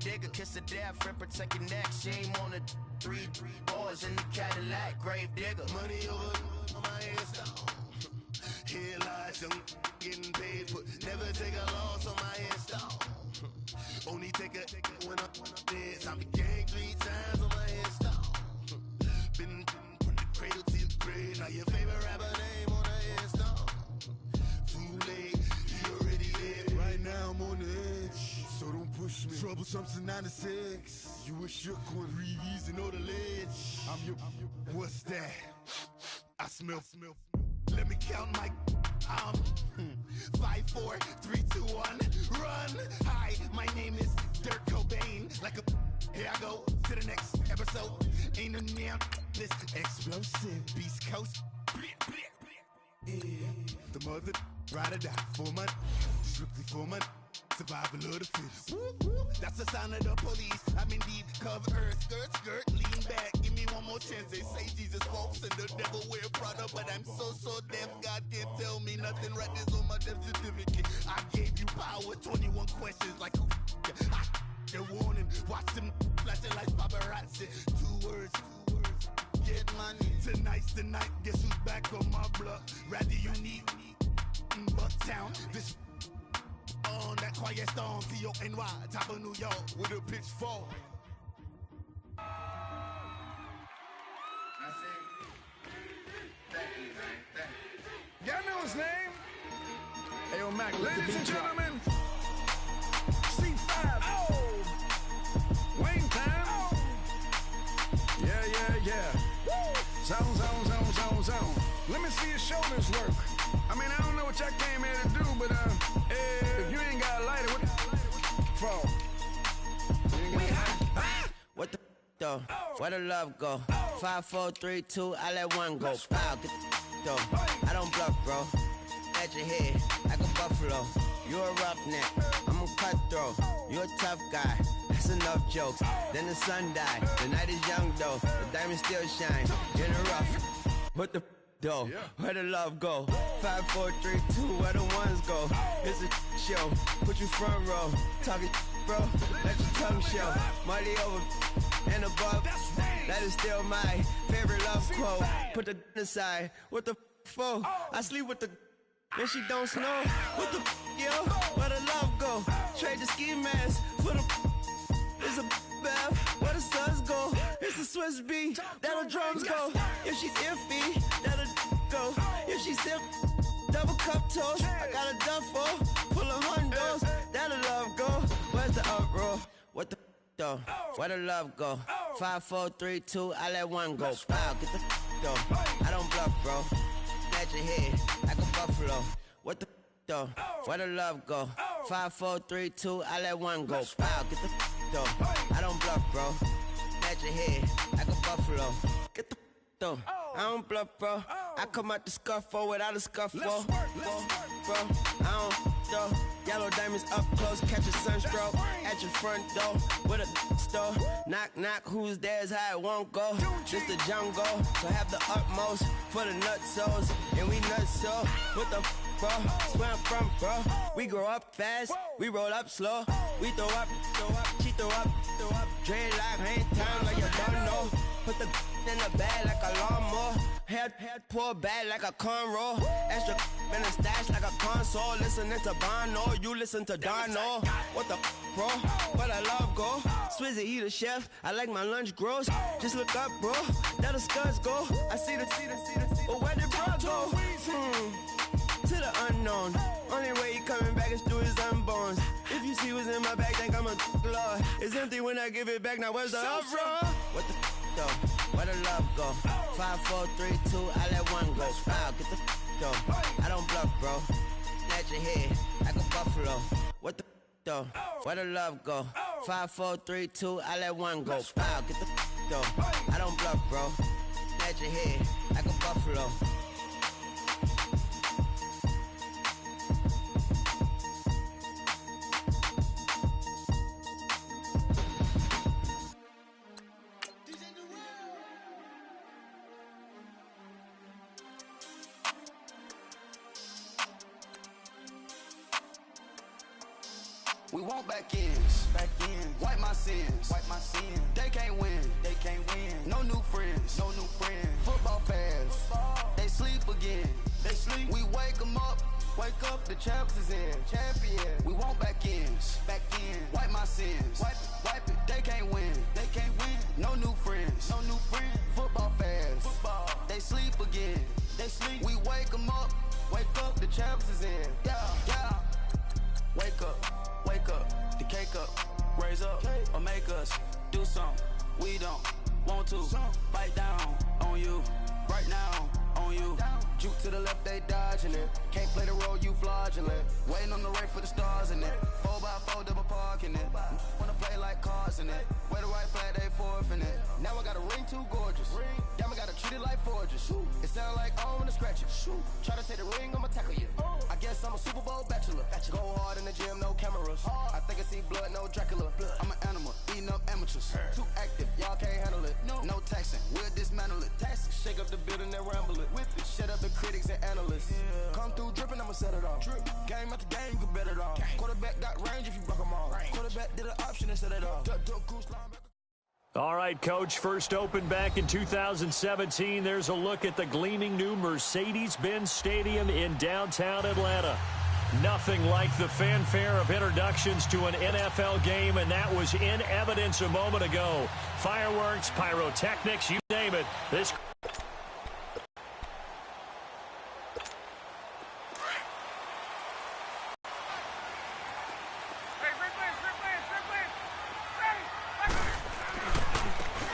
digger, kiss the death, friend, protect your neck. Shame on the 3 boys in the Cadillac, grave digger. Money over my headstone. Here lies young getting paid, but never take a loss on my headstone. Only take a when I'm dead. Time to gang 3 times on my headstone. Been from the cradle to your grave. Now your favorite rapper name on a headstone. Too late, he already dead. Right now I'm on the edge, so don't push me. Troublesome to 96. You a shook one, breeze and know the ledge. I'm your. What's that? I smell. Let me count my. 5, 4, 3, 2, 1, run. Hi, my name is Dirk Cobain. Like a. Here I go to the next episode. Ain't no damn this explosive Beast Coast. Yeah. The mother ride or die for money, strictly for money. Survival of the fittest. That's the sign of the police. I'm indeed cover earth, skirt, lean back. Give me one more chance. They say Jesus walks and the devil wear Prada, but I'm so deaf. God can't tell me nothing. Right this on my death certificate. I gave you power. 21 questions like who? The warning. Watch them flashing like paparazzi. 2 words. Get money. Tonight's the night. Guess who's back on my block? Rather unique. Bucktown. This. On that quiet storm, T-O-N-Y, top of New York, with a pitchfork. Y'all know his name? Hey, yo, Mac, ladies and gentlemen, C5, Wayne time. Yeah. Zone. Let me see your shoulders work. I mean, I don't know what y'all came here to do, but if you ain't got a lighter, what for? What the though? Where the love go? 5, 4, 3, 2, I let one go. Wow, get the though. I don't bluff, bro. At your head, like a buffalo. You a roughneck, I'm a cutthroat. You a tough guy, that's enough jokes. Then the sun died, the night is young though. The diamonds still shine, in the rough. What the though? Where the love go? 5, 4, 3, 2, where the ones go? It's a show, put you front row. Talking bro, let your tongue show. Money over and above, that is still my favorite love quote. Put the aside, what the for? I sleep with the and she don't snow. What the yo? Where the love go? Trade the ski mask for the. It's a bath. Where the suns go? It's the Swiss beat. That'll drums go. If she's iffy, that'll go. If she's sip, double cup toast. I got a duffel full of hundos. That'll love go. Where's the uproar? What the though? Where the love go? 5, 4, 3, 2, I let one go. Wow, get the though. I don't bluff, bro. At your head, like a buffalo. What the though? Where the love go? 5, 4, 3, 2, I let one go. Wow, get the though. I don't bluff, bro. At your head, like a buffalo. Get the though. I don't bluff, bro. I come out the scuffle without a scuffle. Bro, I don't though. Yellow diamonds up close, catch a sunstroke. At your front door, with a store. Knock, knock, who's there's how it won't go. Just the jungle, so have the utmost for the nutsos. And we nuts so, what the bro? Where I'm from, bro. We grow up fast, we roll up slow. We throw up, she throw up. Dreadlock, ain't time like you don't know. Put the in the bag like a lawnmower. Head pull back like a cornrow. Extra in the stash like a console. Listening to Bono, you listen to Darno. What the bro? Where the love go? Swizzy, he the chef. I like my lunch gross. Just look up, bro. That the scuds go. I see the. But where did bro go? To the unknown. Only way he coming back is through his unborns. If you see what's in my bag, think I'm a lord. It's empty when I give it back. Now where's the uproar? What the though? Where the love go? 5, 4, 3, 2, I let one go. Wow, get the though. I don't bluff, bro. At your head, like a buffalo. What the though? Where the love go? 5, 4, 3, 2, I let one go. Wow, get the though. I don't bluff, bro. At your head, like a buffalo. We want back ends. Wipe my sins. They can't win. No new friends. Football fans. They sleep again. We wake them up. Wake up, the champs is in. We want back ends. Wipe my sins. Wipe it. They can't win. No new friends. Football fans. They sleep again. We wake them up. Wake up, the champs is in. Yeah. Wake up, the cake up, raise up, or make us do something we don't want to. Bite down on you, right now on you. Juke to the left, they dodging it. Can't play the role, you fraudulent. Waiting on the race for the stars in it. 4x4 double parking it. Wanna play like cars in it. Where the white flag, they forfeit it. Now I got a ring too gorgeous. Damn, I gotta treat it like forges. It sound like I wanna scratch it. Try to take the ring, I'ma tackle you. I guess I'm a Super Bowl bachelor. Go hard in the gym, no cameras. I think I see blood, no Dracula. I'm an animal, eating up amateurs. Too active, y'all can't handle it. No taxing, we'll dismantle it. Shake up the building and ramble it. Whip it, shut up the critics and analysts. Come through dripping, I'ma set it off. Game after game, you can bet it off. Quarterback got range if you block them all. Quarterback did an option and set it off. All right, Coach, first opened back in 2017. There's a look at the gleaming new Mercedes-Benz Stadium in downtown Atlanta. Nothing like the fanfare of introductions to an NFL game, and that was in evidence a moment ago. Fireworks, pyrotechnics, you name it. This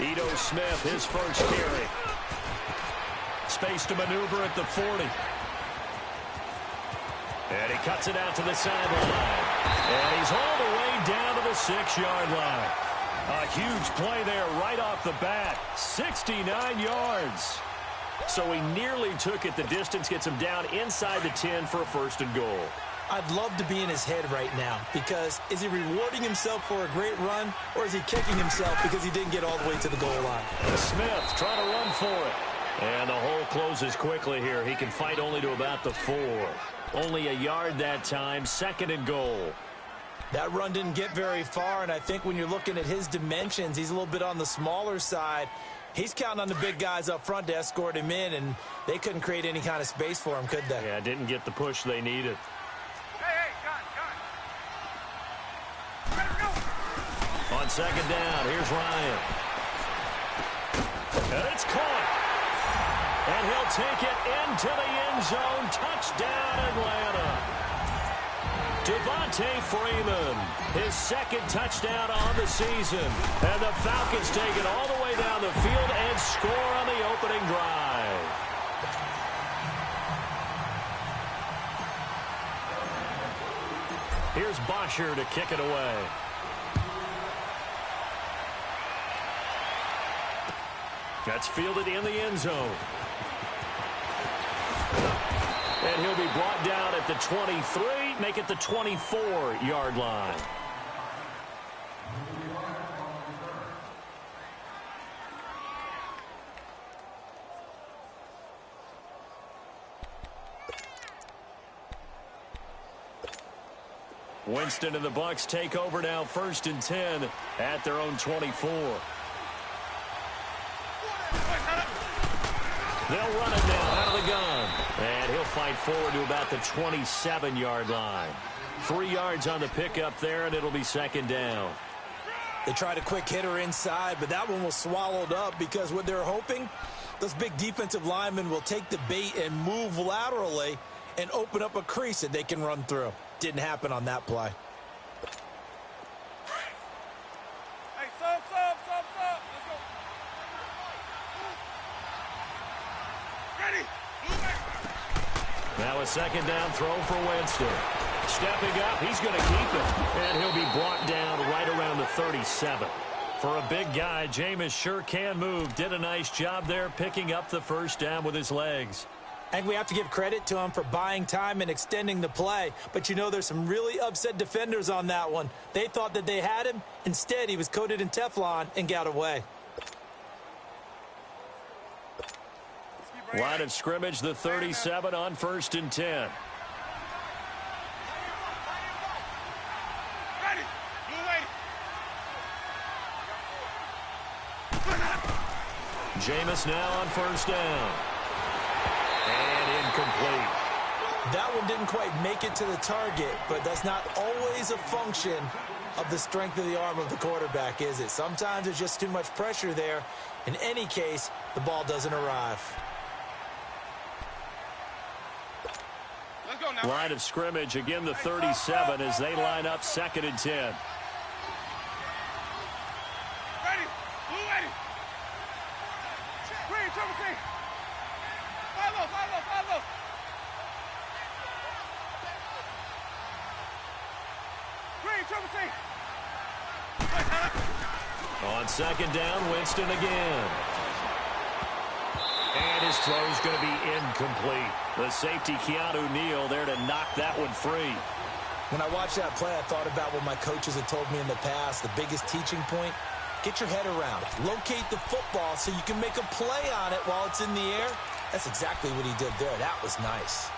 Ito Smith, his first carry. Space to maneuver at the 40. And he cuts it out to the sideline. And he's all the way down to the 6-yard line. A huge play there right off the bat. 69 yards. So he nearly took it the distance, gets him down inside the 10 for a first and goal. I'd love to be in his head right now, because is he rewarding himself for a great run, or is he kicking himself because he didn't get all the way to the goal line? Smith trying to run for it. And the hole closes quickly here. He can fight only to about the 4. Only a yard that time, second and goal. That run didn't get very far, and I think when you're looking at his dimensions, he's a little bit on the smaller side. He's counting on the big guys up front to escort him in, and they couldn't create any kind of space for him, could they? Yeah, didn't get the push they needed. On second down, here's Ryan. And it's caught. And he'll take it into the end zone. Touchdown, Atlanta. Devontae Freeman, his second touchdown on the season. And the Falcons take it all the way down the field and score on the opening drive. Here's Bosher to kick it away. That's fielded in the end zone. And he'll be brought down at the 23, make it the 24-yard line. Winston and the Bucs take over now, first and 10 at their own 24. They'll run it now out of the gun. And he'll fight forward to about the 27-yard line. 3 yards on the pickup there, and it'll be second down. They tried a quick hitter inside, but that one was swallowed up because what they're hoping, those big defensive linemen will take the bait and move laterally and open up a crease that they can run through. Didn't happen on that play. Now a second down throw for Winston. Stepping up, he's going to keep it. And he'll be brought down right around the 37. For a big guy, Jameis sure can move. Did a nice job there picking up the first down with his legs. I think we have to give credit to him for buying time and extending the play. But you know, there's some really upset defenders on that one. They thought that they had him. Instead, he was coated in Teflon and got away. Line of scrimmage, the 37 on first and 10. Ready. Jameis now on first down. And incomplete. That one didn't quite make it to the target, but that's not always a function of the strength of the arm of the quarterback, is it? Sometimes there's just too much pressure there. In any case, the ball doesn't arrive. Let's go now. Line of scrimmage, again the 37 as they line up 2nd and 10. Ready. Blue ready. Green, triple C. Follow. Green, triple C. On 2nd down, Winston again. And his throw's going to be incomplete. The safety, Keanu Neal, there to knock that one free. When I watched that play, I thought about what my coaches had told me in the past. The biggest teaching point, get your head around. Locate the football so you can make a play on it while it's in the air. That's exactly what he did there. That was nice.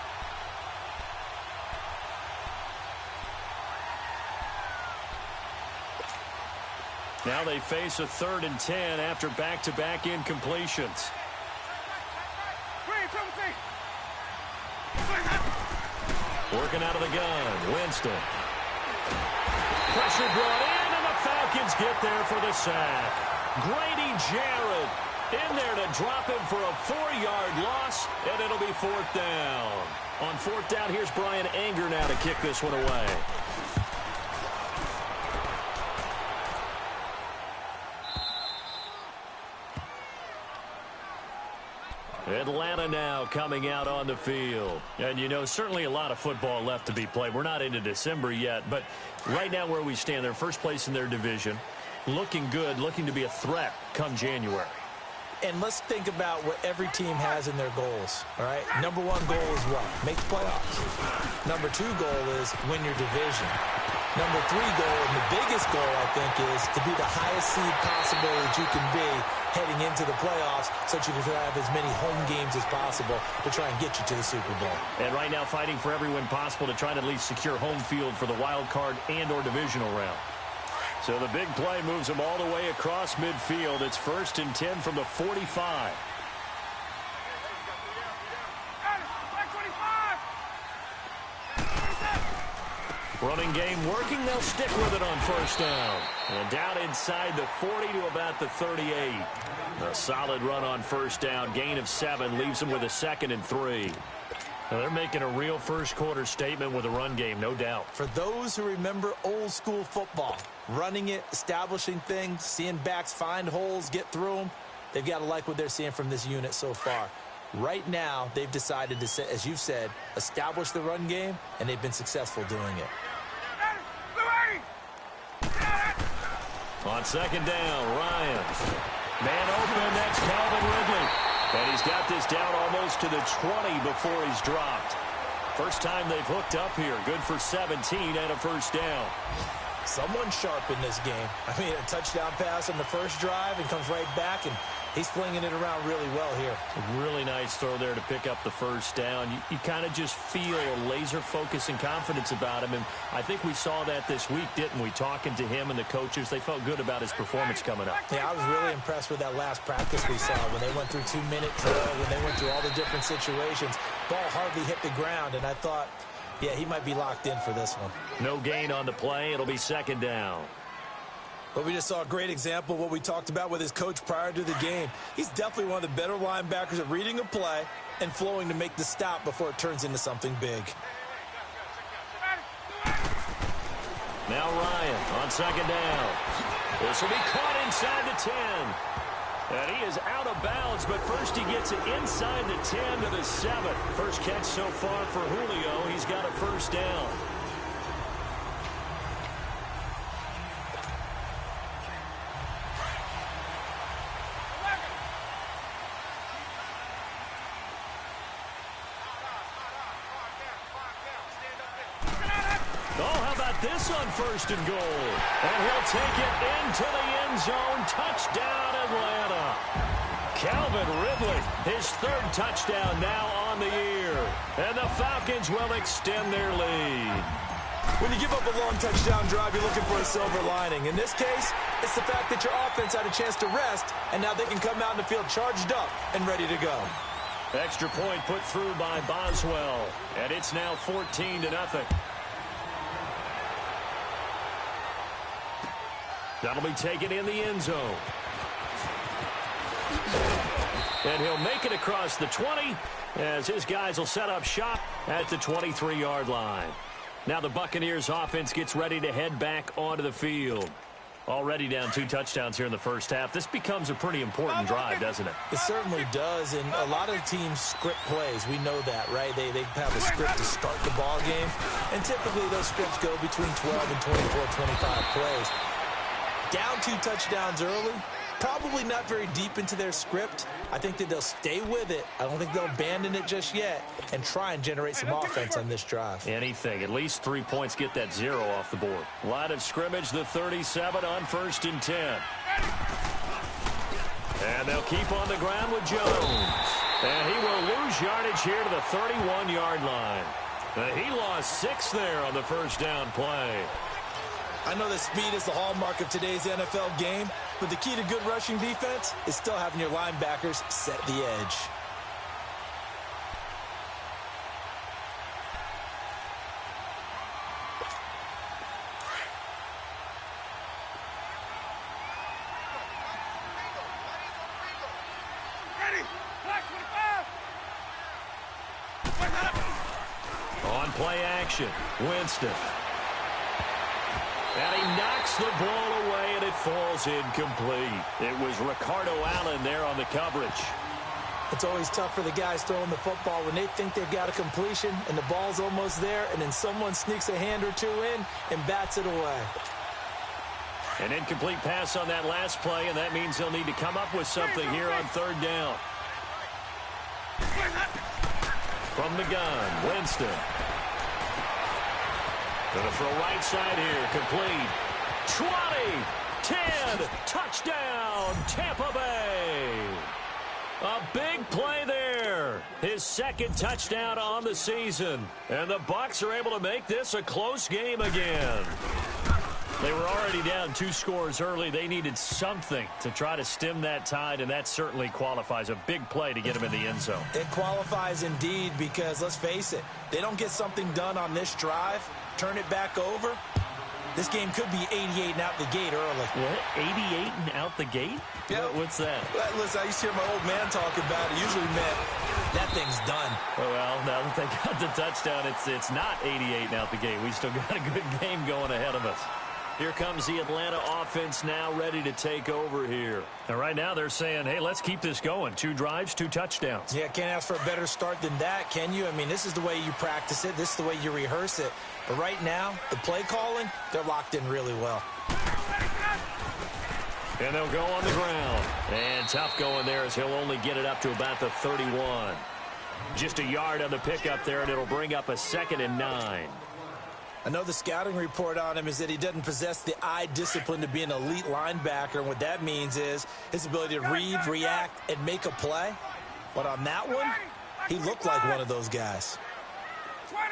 Now they face a 3rd and 10 after back-to-back incompletions. Green, triple C. Working out of the gun, Winston. Pressure brought in, and the Falcons get there for the sack. Grady Jarrett in there to drop him for a 4-yard loss, and it'll be 4th down. On 4th down, here's Brian Anger now to kick this one away. Atlanta now coming out on the field. And, you know, certainly a lot of football left to be played. We're not into December yet, but right now where we stand, they're first place in their division. Looking good, looking to be a threat come January. And let's think about what every team has in their goals, all right? Number 1 goal is what? Make the playoffs. Number 2 goal is win your division. Number 3 goal, and the biggest goal, I think, is to be the highest seed possible that you can be heading into the playoffs so that you can have as many home games as possible to try and get you to the Super Bowl. And right now fighting for every win possible to try to at least secure home field for the wild card and or divisional round. So the big play moves them all the way across midfield. It's 1st and 10 from the 45. Running game working. They'll stick with it on 1st down. And down inside the 40 to about the 38. A solid run on 1st down. Gain of 7 leaves them with a 2nd and 3. Now they're making a real first-quarter statement with a run game, no doubt. For those who remember old-school football, running it, establishing things, seeing backs find holes, get through them, they've got to like what they're seeing from this unit so far. Right now, they've decided to, as you've said, establish the run game, and they've been successful doing it. On 2nd down, Ryan. Man open, that's Calvin Ridley. And he's got this down almost to the 20 before he's dropped. First time they've hooked up here. Good for 17 and a 1st down. Someone sharp in this game. I mean, a touchdown pass on the first drive and comes right back, and he's flinging it around really well here. A really nice throw there to pick up the 1st down. You kind of just feel a laser focus and confidence about him, and I think we saw that this week, didn't we? Talking to him and the coaches, they felt good about his performance coming up. Yeah, I was really impressed with that last practice we saw when they went through 2-minute drill, when they went through all the different situations. Ball hardly hit the ground, and I thought, yeah, he might be locked in for this one. No gain on the play. It'll be 2nd down. But we just saw a great example of what we talked about with his coach prior to the game. He's definitely one of the better linebackers at reading a play and flowing to make the stop before it turns into something big. Now Ryan on 2nd down. This will be caught inside the 10. And he is out of bounds, but first he gets it inside the 10 to the 7. First catch so far for Julio. He's got a 1st down. This on 1st and goal. And he'll take it into the end zone. Touchdown, Atlanta. Calvin Ridley, his 3rd touchdown now on the year. And the Falcons will extend their lead. When you give up a long touchdown drive, you're looking for a silver lining. In this case, it's the fact that your offense had a chance to rest, and now they can come out in the field charged up and ready to go. Extra point put through by Boswell, and it's now 14-0. That'll be taken in the end zone. And he'll make it across the 20 as his guys will set up shop at the 23-yard line. Now the Buccaneers offense gets ready to head back onto the field. Already down 2 touchdowns here in the first half. This becomes a pretty important drive, doesn't it? It certainly does, and a lot of teams script plays. We know that, right? They have a script to start the ball game, and typically those scripts go between 12 and 24, 25 plays. Down 2 touchdowns early, probably not very deep into their script. I think that they'll stay with it. I don't think they'll abandon it just yet and try and generate some offense on this drive. Anything. At least 3 points get that 0 off the board. Line of scrimmage, the 37 on 1st and 10. And they'll keep on the ground with Jones. And he will lose yardage here to the 31-yard line. He lost 6 there on the first down play. I know that speed is the hallmark of today's NFL game, but the key to good rushing defense is still having your linebackers set the edge. Ready. Black 25. On play action, Winston. And he knocks the ball away, and it falls incomplete. It was Ricardo Allen there on the coverage. It's always tough for the guys throwing the football when they think they've got a completion and the ball's almost there, and then someone sneaks a hand or 2 in and bats it away. An incomplete pass on that last play, and that means they'll need to come up with something here on 3rd down. From the gun, Winston. Going to throw right side here, complete. 20, 10, touchdown, Tampa Bay. A big play there. His 2nd touchdown on the season. And the Bucs are able to make this a close game again. They were already down 2 scores early. They needed something to try to stem that tide, and that certainly qualifies. A big play to get them in the end zone. It qualifies indeed because, let's face it, they don't get something done on this drive, turn it back over, this game could be 88 and out the gate early. What? 88 and out the gate? Yep. What's that? Listen, I used to hear my old man talk about it. Usually meant that thing's done. Well, now that they got the touchdown, it's not 88 and out the gate. We still got a good game going ahead of us. Here comes the Atlanta offense now ready to take over here. And right now they're saying, hey, let's keep this going. 2 drives, 2 touchdowns. Yeah, can't ask for a better start than that, can you? I mean, this is the way you practice it. This is the way you rehearse it. But right now, the play calling, they're locked in really well. And they'll go on the ground. And tough going there as he'll only get it up to about the 31. Just a yard on the pickup there, and it'll bring up a 2nd and 9. I know the scouting report on him is that he doesn't possess the eye discipline to be an elite linebacker. And what that means is his ability to read, react, and make a play. But on that one, he looked like one of those guys. 20.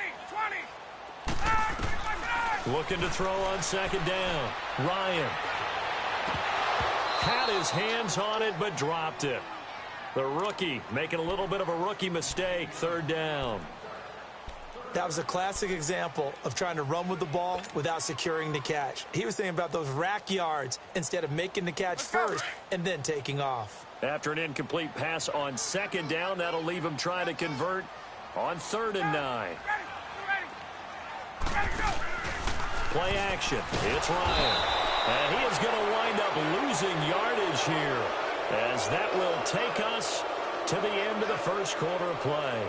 Looking to throw on 2nd down. Ryan had his hands on it, but dropped it. The rookie making a little bit of a rookie mistake. 3rd down. That was a classic example of trying to run with the ball without securing the catch. He was thinking about those rack yards instead of making the catch first and then taking off. After an incomplete pass on 2nd down, that'll leave him trying to convert on 3rd and 9. Play action. It's Ryan. And he is going to wind up losing yardage here as that will take us to the end of the first quarter of play.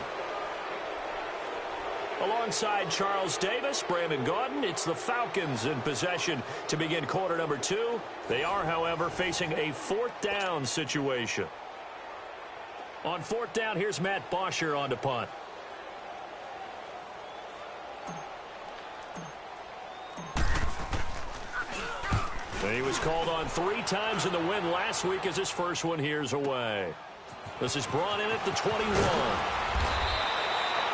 Alongside Charles Davis, Brandon Gaudin, it's the Falcons in possession to begin quarter number 2. They are, however, facing a 4th down situation. On 4th down, here's Matt Bosher on to punt. And he was called on 3 times in the win last week as his first one here's away. This is brought in at the 21.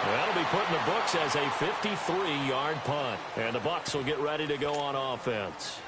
That'll be put in the books as a 53-yard punt. And the Bucs will get ready to go on offense.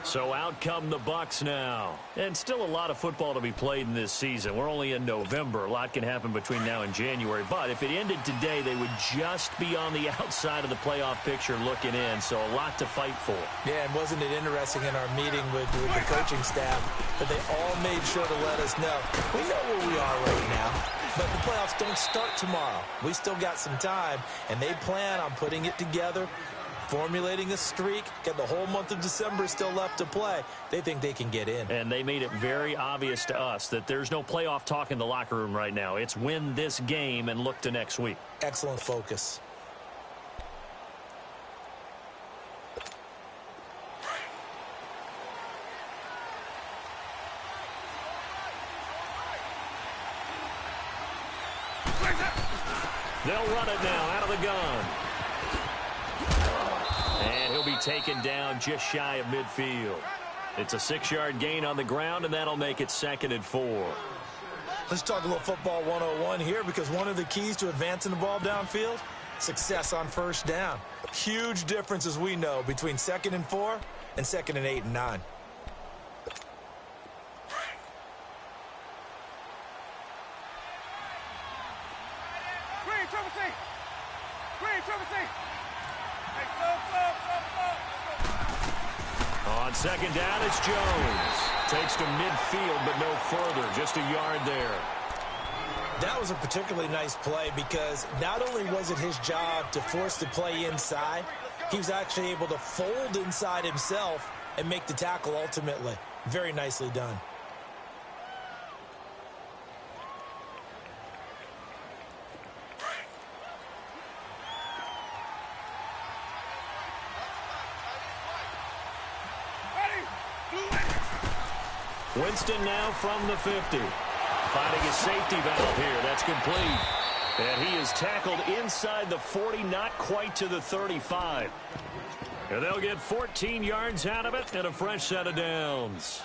So out come the Bucs now. And still a lot of football to be played in this season. We're only in November. A lot can happen between now and January. But if it ended today, they would just be on the outside of the playoff picture looking in. So a lot to fight for. Yeah, and wasn't it interesting in our meeting with the coaching staff that they all made sure to let us know. We know where we are right now, but the playoffs don't start tomorrow. We still got some time, and they plan on putting it together, formulating a streak, got the whole month of December still left to play. They think they can get in. And they made it very obvious to us that there's no playoff talk in the locker room right now. It's win this game and look to next week. Excellent focus. They'll run it now out of the gun. And he'll be taken down just shy of midfield. It's a 6-yard gain on the ground, and that'll make it 2nd and 4. Let's talk a little football 101 here, because one of the keys to advancing the ball downfield, success on first down. Huge difference, as we know, between 2nd and 4 and 2nd and 8 and 9. On 2nd down, it's Jones. Takes to midfield, but no further. Just a yard there. That was a particularly nice play, because not only was it his job to force the play inside, he was actually able to fold inside himself and make the tackle ultimately. Very nicely done. Winston now from the 50. Finding his safety valve here. That's complete. And he is tackled inside the 40, not quite to the 35. And they'll get 14 yards out of it and a fresh set of downs.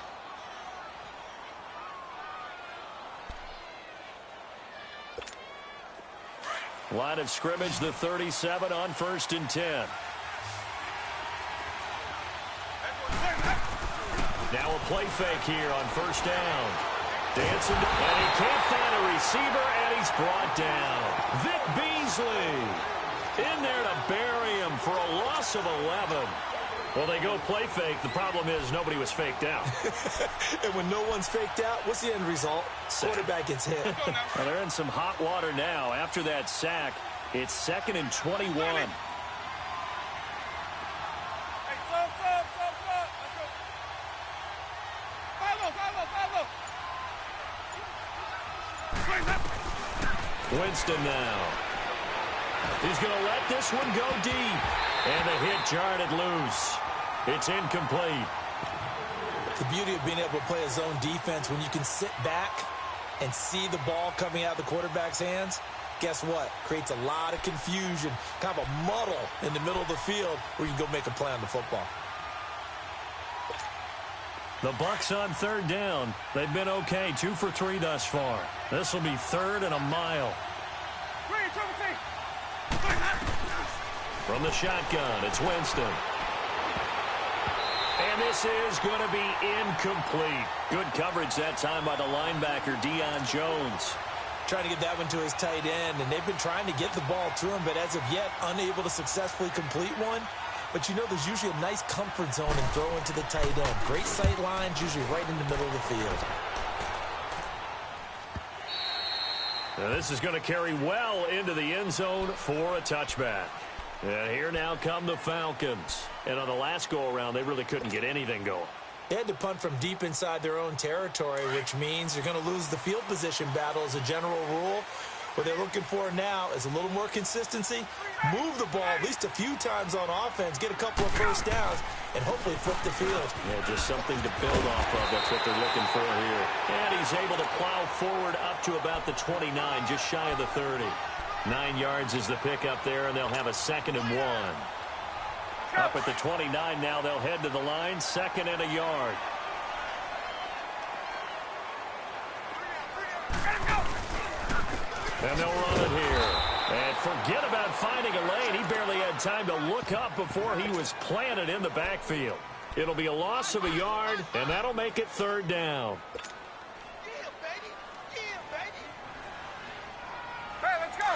Line of scrimmage, the 37 on 1st and 10. Now a play fake here on 1st down. Dancing, and he can't find a receiver, and he's brought down. Vic Beasley in there to bury him for a loss of 11. Well, they go play fake. The problem is nobody was faked out. And when no one's faked out, what's the end result? Quarterback gets hit. Well, they're in some hot water now. After that sack, it's 2nd and 21. Winston now. He's going to let this one go deep. And the hit jarred it loose. It's incomplete. The beauty of being able to play a zone defense, when you can sit back and see the ball coming out of the quarterback's hands, guess what? Creates a lot of confusion, kind of a muddle in the middle of the field where you can go make a play on the football. The Bucs on 3rd down. They've been okay, 2 for 3 thus far. This will be 3rd and a mile. From the shotgun, it's Winston. And this is going to be incomplete. Good coverage that time by the linebacker, Deion Jones. Trying to get that one to his tight end, and they've been trying to get the ball to him, but as of yet, unable to successfully complete one. But you know, there's usually a nice comfort zone in throwing to the tight end. Great sight lines, usually right in the middle of the field. Now this is going to carry well into the end zone for a touchback. And here now come the Falcons. And on the last go-around, they really couldn't get anything going. They had to punt from deep inside their own territory, which means you're going to lose the field position battle as a general rule. What they're looking for now is a little more consistency, move the ball at least a few times on offense, get a couple of first downs, and hopefully flip the field. Yeah, just something to build off of. That's what they're looking for here. And he's able to plow forward up to about the 29, just shy of the 30. 9 yards is the pickup there, and they'll have a 2nd and 1. Up at the 29 now, they'll head to the line, 2nd and a yard. And they'll run it here. And forget about finding a lane. He barely had time to look up before he was planted in the backfield. It'll be a loss of a yard, and that'll make it third down. Yeah, baby. Yeah, baby. Hey, let's go.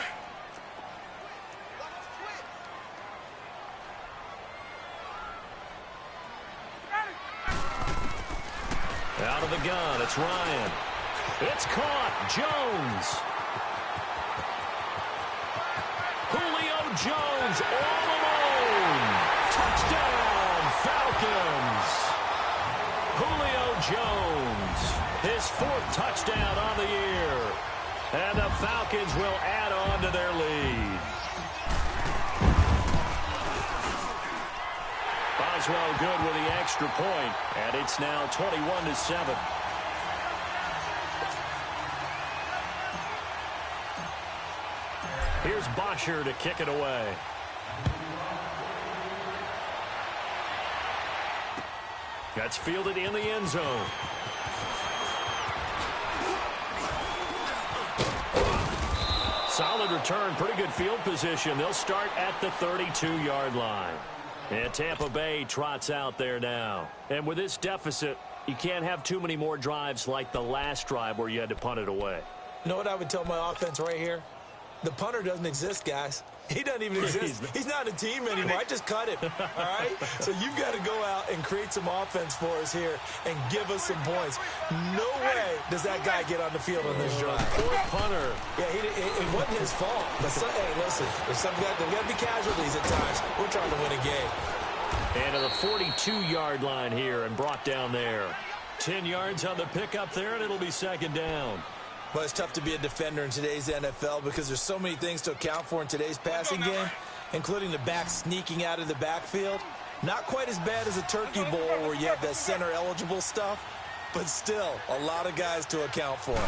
Out of the gun, it's Ryan. It's caught. Jones. Julio Jones all alone. Touchdown, Falcons. Julio Jones, his 4th touchdown on the year. And the Falcons will add on to their lead. Boswell good with the extra point, and it's now 21-7. Here's Bosher to kick it away. That's fielded in the end zone. Solid return, pretty good field position. They'll start at the 32-yard line. And Tampa Bay trots out there now. And with this deficit, you can't have too many more drives like the last drive where you had to punt it away. You know what I would tell my offense right here? The punter doesn't exist, guys. He doesn't even exist. He's not a team anymore. I just cut him, all right? So you've got to go out and create some offense for us here and give us some points. No way does that guy get on the field on this drive. Poor punter. Yeah, it wasn't his fault. But hey, listen, there's got to be casualties at times. We're trying to win a game. And to the 42-yard line here and brought down there. 10 yards on the pickup there, and it'll be second down. Well, it's tough to be a defender in today's NFL because there's so many things to account for in today's passing game, including the back sneaking out of the backfield. Not quite as bad as a turkey bowl where you have that center-eligible stuff, but still a lot of guys to account for.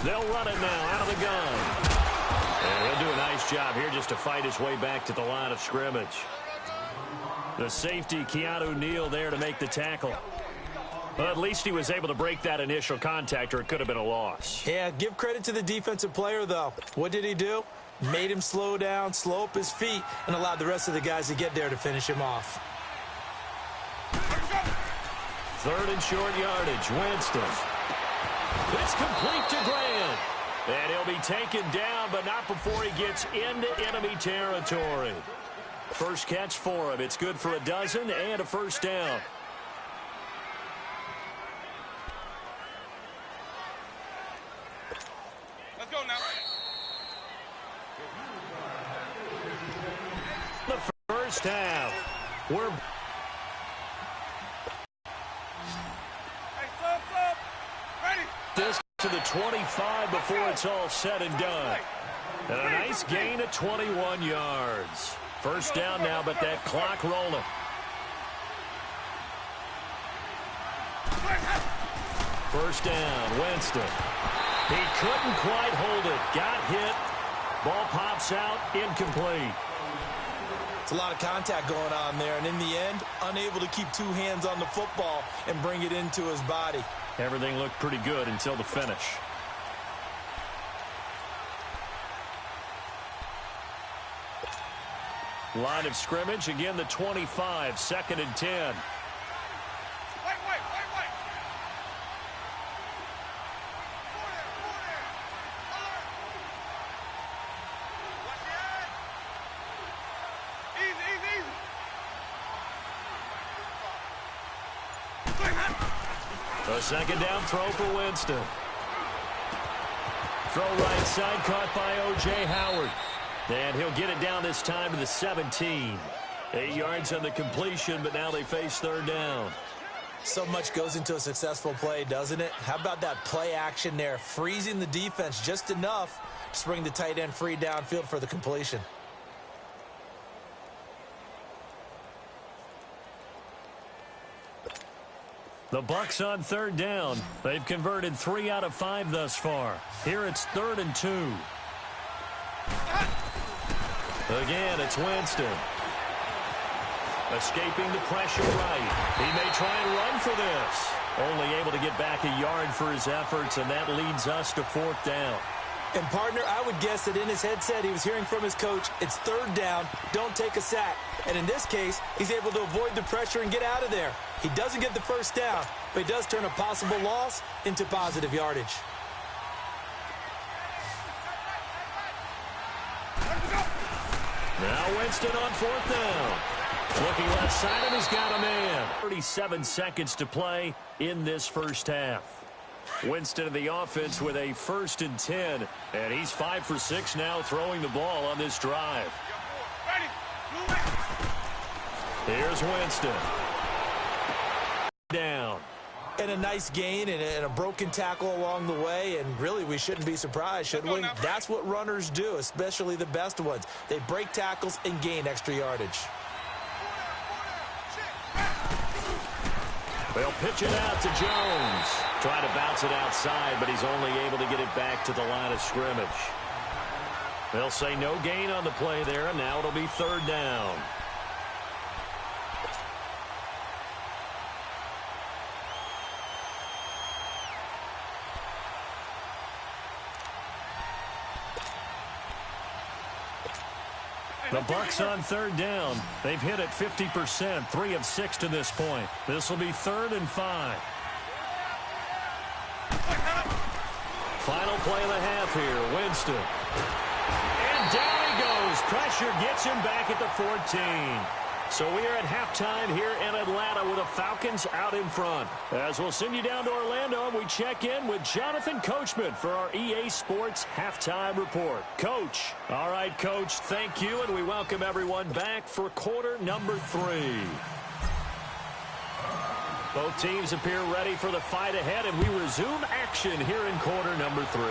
They'll run it now out of the gun. And he'll do a nice job here just to fight his way back to the line of scrimmage. The safety, Keanu Neal, there to make the tackle. Well, at least he was able to break that initial contact, or it could have been a loss. Yeah, give credit to the defensive player, though. What did he do? Made him slow down, slow up his feet, and allowed the rest of the guys to get there to finish him off. 3rd and short yardage. Winston. It's complete to Grant. And he'll be taken down, but not before he gets into enemy territory. First catch for him. It's good for a dozen and a first down. Let's go now. The first half. We're Hey, sub. Ready. this to the 25 before it's all said and done. And a nice gain of 21 yards. First down now, but that clock rolling. First down, Winston. He couldn't quite hold it. Got hit. Ball pops out, incomplete. It's a lot of contact going on there, and in the end, unable to keep 2 hands on the football and bring it into his body. Everything looked pretty good until the finish. Line of scrimmage, again the 25, 2nd and 10. Wait. Watch the A second down throw for Winston. Throw right side, caught by O.J. Howard. And he'll get it down this time to the 17. 8 yards on the completion, but now they face 3rd down. So much goes into a successful play, doesn't it? How about that play action there? Freezing the defense just enough to bring the tight end free downfield for the completion. The Bucs on 3rd down. They've converted 3 out of 5 thus far. Here it's 3rd and 2. Again, it's Winston. Escaping the pressure right. He may try and run for this. Only able to get back a yard for his efforts, and that leads us to 4th down. And, partner, I would guess that in his headset he was hearing from his coach, it's third down, don't take a sack. And in this case, he's able to avoid the pressure and get out of there. He doesn't get the first down, but he does turn a possible loss into positive yardage. Now Winston on fourth down. Looking left side, and he's got a man. 37 seconds to play in this first half. Winston of the offense with a 1st and 10, and he's 5 for 6 now throwing the ball on this drive. Here's Winston. Down. And a nice gain and a broken tackle along the way, and really we shouldn't be surprised, should we? That's what runners do, especially the best ones. They break tackles and gain extra yardage. They'll pitch it out to Jones. Trying to bounce it outside, but he's only able to get it back to the line of scrimmage. They'll say no gain on the play there, and now it'll be third down. The Bucs on third down. They've hit it 50%, 3 of 6 to this point. This will be 3rd and 5. Final play of the half here, Winston. And down he goes. Pressure gets him back at the 14. So we are at halftime here in Atlanta with the Falcons out in front. As we'll send you down to Orlando, we check in with Jonathan Coachman for our EA Sports Halftime Report. Coach. All right, Coach, thank you, and we welcome everyone back for quarter number 3. Both teams appear ready for the fight ahead, and we resume action here in quarter number 3.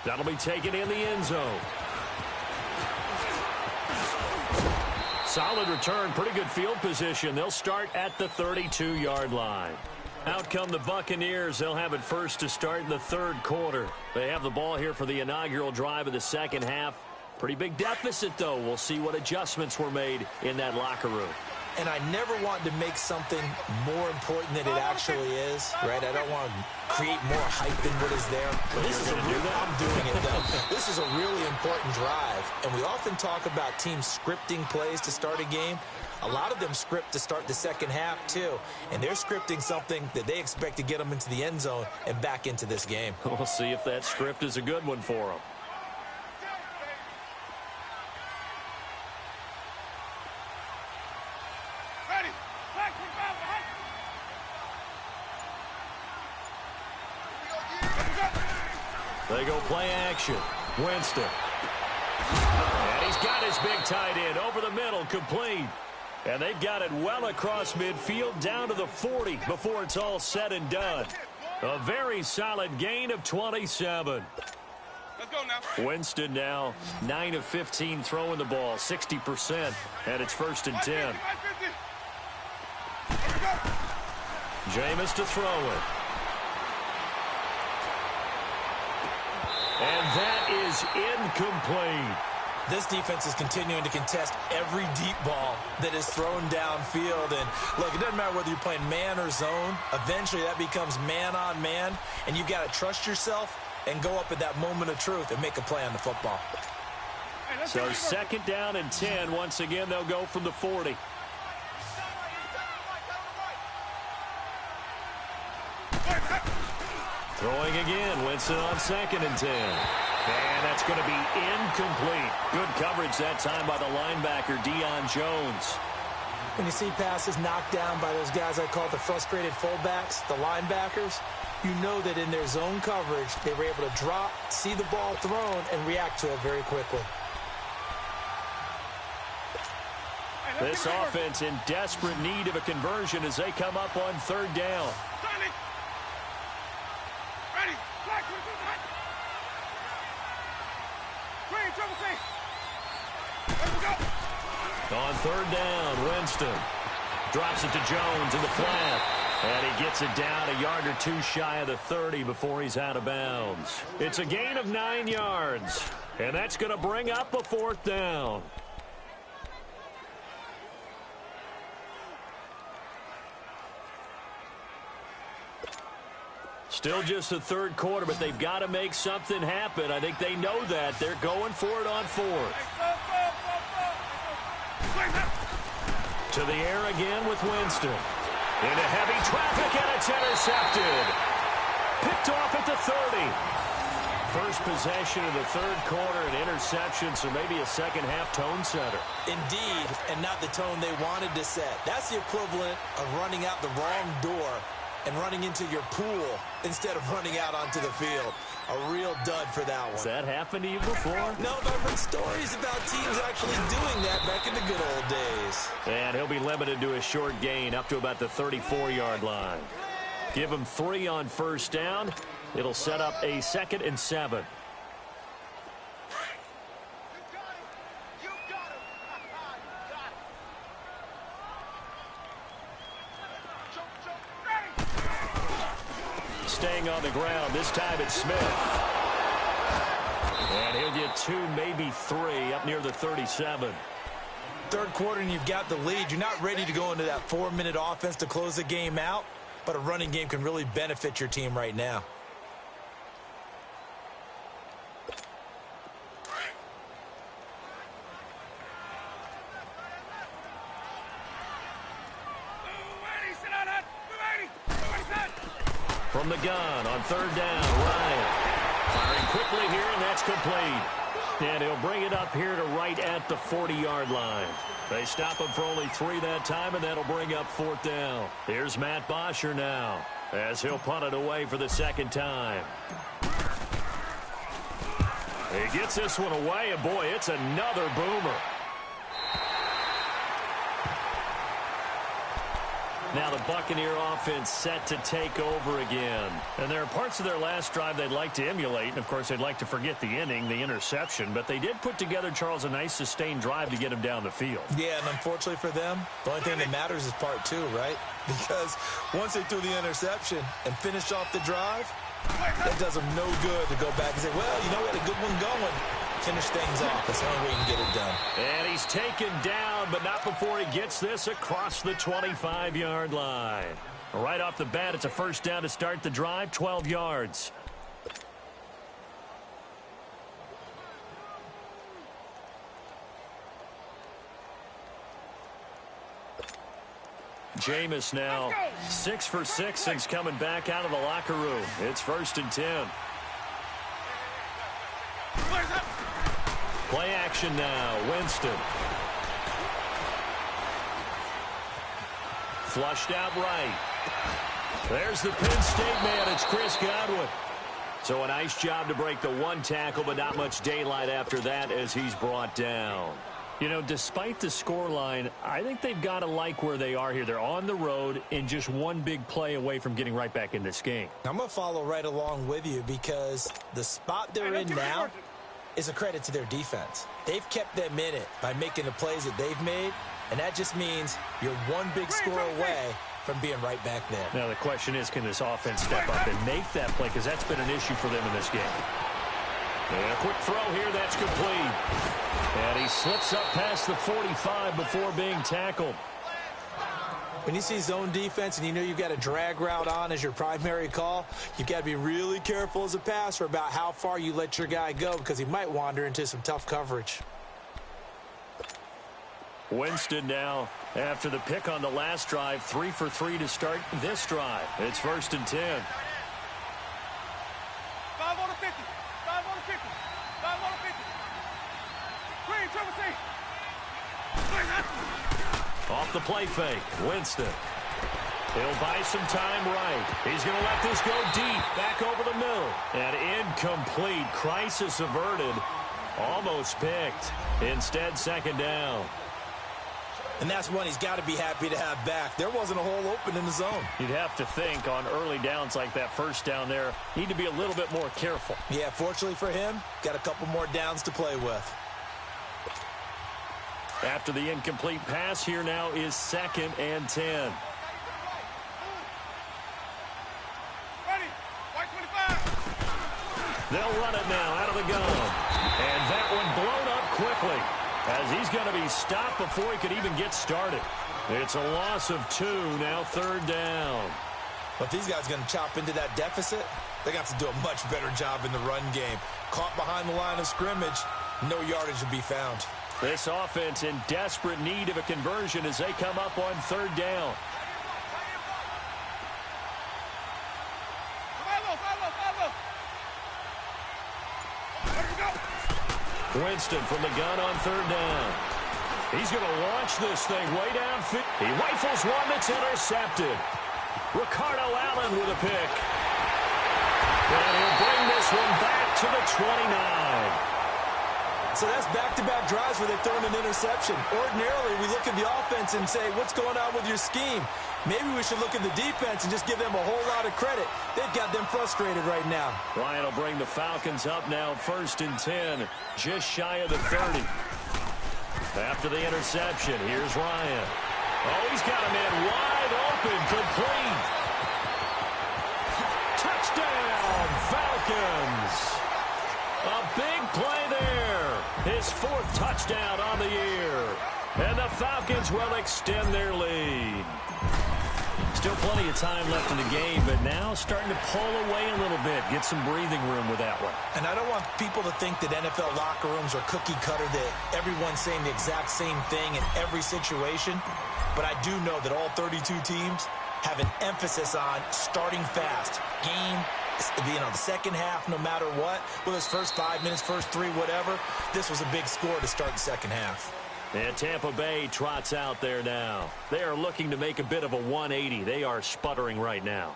That'll be taken in the end zone. Solid return, pretty good field position. They'll start at the 32-yard line. Out come the Buccaneers. They'll have it first to start in the 3rd quarter. They have the ball here for the inaugural drive of the second half. Pretty big deficit, though. We'll see what adjustments were made in that locker room. And I never want to make something more important than it actually is, right? I don't want to create more hype than what is there. But this is I'm doing it, though. This is a really important drive. And we often talk about teams scripting plays to start a game. A lot of them script to start the second half, too. And they're scripting something that they expect to get them into the end zone and back into this game. We'll see if that script is a good one for them. They go play action. Winston. And he's got his big tight end over the middle, complete. And they've got it well across midfield down to the 40 before it's all said and done. A very solid gain of 27. Let's go now. Winston now 9 of 15 throwing the ball, 60%, and it's 1st and 10. Jameis to throw it. And that is incomplete. This defense is continuing to contest every deep ball that is thrown downfield. And, look, it doesn't matter whether you're playing man or zone. Eventually that becomes man on man, and you've got to trust yourself and go up at that moment of truth and make a play on the football. So 2nd down and 10. Once again, they'll go from the 40. Throwing again, Winston on 2nd and 10. And that's going to be incomplete. Good coverage that time by the linebacker, Deion Jones. When you see passes knocked down by those guys I call the frustrated fullbacks, the linebackers, you know that in their zone coverage, they were able to drop, see the ball thrown, and react to it very quickly. This offense in desperate need of a conversion as they come up on 3rd down. On 3rd down, Winston drops it to Jones in the flat. And he gets it down a yard or 2 shy of the 30 before he's out of bounds. It's a gain of 9 yards. And that's going to bring up a 4th down. Still just the third quarter, but they've got to make something happen. I think they know that. They're going for it on fourth. To the air again with Winston. Into heavy traffic, and it's intercepted. Picked off at the 30. First possession of the third quarter, an interception, so maybe a second-half tone setter. Indeed, and not the tone they wanted to set. That's the equivalent of running out the wrong door and running into your pool instead of running out onto the field. A real dud for that one. Has that happened to you before? No, but I've heard stories about teams actually doing that back in the good old days. And he'll be limited to a short gain up to about the 34-yard line. Give him 3 on first down. It'll set up a 2nd and 7. Staying on the ground. This time it's Smith. And he'll get 2, maybe 3 up near the 37. Third quarter and you've got the lead. You're not ready to go into that 4-minute offense to close the game out, but a running game can really benefit your team right now. From the gun on third down, Ryan. Firing quickly here, and that's complete. And he'll bring it up here to right at the 40-yard line. They stop him for only 3 that time, and that'll bring up 4th down. Here's Matt Bosher now, as he'll punt it away for the 2nd time. He gets this one away, and boy, it's another boomer. Now the Buccaneer offense set to take over again. And there are parts of their last drive they'd like to emulate. And, of course, they'd like to forget the inning, the interception. But they did put together, Charles, a nice sustained drive to get him down the field. Yeah, and unfortunately for them, the only thing that matters is part 2, right? Because once they threw the interception and finished off the drive, that does them no good to go back and say, well, you know, we had a good one going. Finish things off. That's the only way you can get it done. And he's taken down, but not before he gets this across the 25-yard line. Right off the bat, it's a first down to start the drive, 12 yards. Jameis now 6 for 6 since coming back out of the locker room. It's 1st and 10. Play action now. Winston. Flushed out right. There's the Penn State man. It's Chris Godwin. So a nice job to break the 1 tackle, but not much daylight after that as he's brought down. You know, despite the scoreline, I think they've got to like where they are here. They're on the road and just 1 big play away from getting right back in this game. I'm going to follow right along with you because the spot they're in now is a credit to their defense. They've kept them in it by making the plays that they've made, and that just means you're 1 big score away from being right back there. Now the question is, can this offense step up and make that play? Because that's been an issue for them in this game. And a quick throw here, that's complete. And he slips up past the 45 before being tackled. When you see zone defense and you know you've got a drag route on as your primary call, you've got to be really careful as a passer about how far you let your guy go because he might wander into some tough coverage. Winston now, after the pick on the last drive, 3 for 3 to start this drive. It's 1st and 10. 5 on the 50. 5 on the 50. 5 on the 50. Green, Trevor C. Off the play fake, Winston. He'll buy some time right. He's going to let this go deep, back over the middle. And incomplete. Crisis averted. Almost picked. Instead, 2nd down. And that's one he's got to be happy to have back. There wasn't a hole open in the zone. You'd have to think on early downs like that first down there, need to be a little bit more careful. Yeah, fortunately for him, got a couple more downs to play with. After the incomplete pass, here now is 2nd and 10. Ready. White 25. They'll run it now out of the gun. And that one blown up quickly as he's going to be stopped before he could even get started. It's a loss of 2, now 3rd down. But if these guys are going to chop into that deficit, they're going to have to do a much better job in the run game. Caught behind the line of scrimmage, no yardage to be found. This offense in desperate need of a conversion as they come up on third down. Winston from the gun on third down. He's going to launch this thing way downfield. He rifles one that's intercepted. Ricardo Allen with a pick. And he'll bring this one back to the 29. So that's back-to-back drives where they've thrown an interception. Ordinarily, we look at the offense and say, what's going on with your scheme? Maybe we should look at the defense and just give them a whole lot of credit. They've got them frustrated right now. Ryan will bring the Falcons up now, 1st and 10, just shy of the 30. After the interception, here's Ryan. Oh, he's got him in wide open, complete. Touchdown, Falcons. A big play there. His 4th touchdown on the year. And the Falcons will extend their lead. Still plenty of time left in the game, but now starting to pull away a little bit. Get some breathing room with that one. And I don't want people to think that NFL locker rooms are cookie cutter, that everyone's saying the exact same thing in every situation. But I do know that all 32 teams have an emphasis on starting fast. The second half, no matter what, whether it's first 5 minutes, first 3, whatever, this was a big score to start the second half. And Tampa Bay trots out there now. They are looking to make a bit of a 180. They are sputtering right now.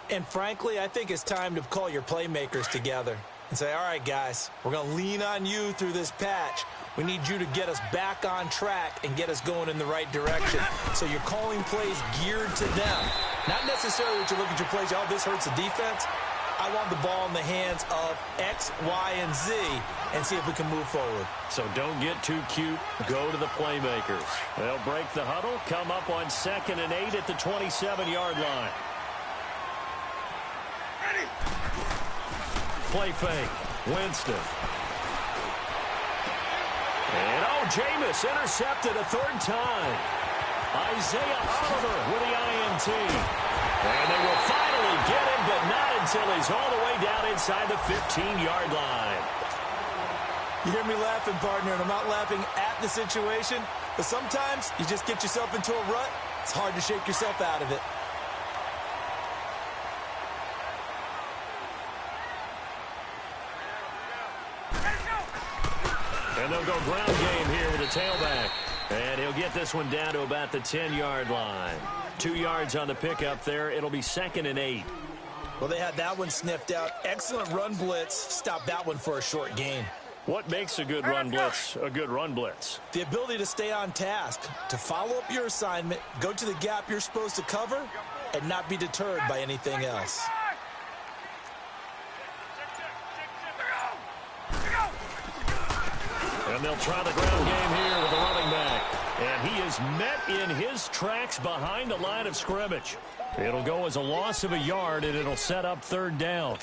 And frankly, I think it's time to call your playmakers together and say, all right, guys, we're going to lean on you through this patch. We need you to get us back on track and get us going in the right direction. So you're calling plays geared to them. Not necessarily to look at your plays, oh, this hurts the defense. I want the ball in the hands of X, Y, and Z and see if we can move forward. So don't get too cute. Go to the playmakers. They'll break the huddle, come up on 2nd and 8 at the 27-yard line. Ready. Play fake. Winston. And Jameis intercepted a 3rd time. Isaiah Oliver with the INT. And they will finally get him, but not until he's all the way down inside the 15-yard line. You hear me laughing, partner, and I'm not laughing at the situation, but sometimes you just get yourself into a rut. It's hard to shake yourself out of it. And they'll go ground game here with the tailback. And he'll get this one down to about the 10-yard line. 2 yards on the pickup there. It'll be 2nd and 8. Well, they had that one sniffed out. Excellent run blitz. Stop that one for a short gain. What makes a good run blitz a good run blitz? The ability to stay on task, to follow up your assignment, go to the gap you're supposed to cover, and not be deterred by anything else. And they'll try the ground game here with the running back. And he is met in his tracks behind the line of scrimmage. It'll go as a loss of a yard, and it'll set up 3rd down.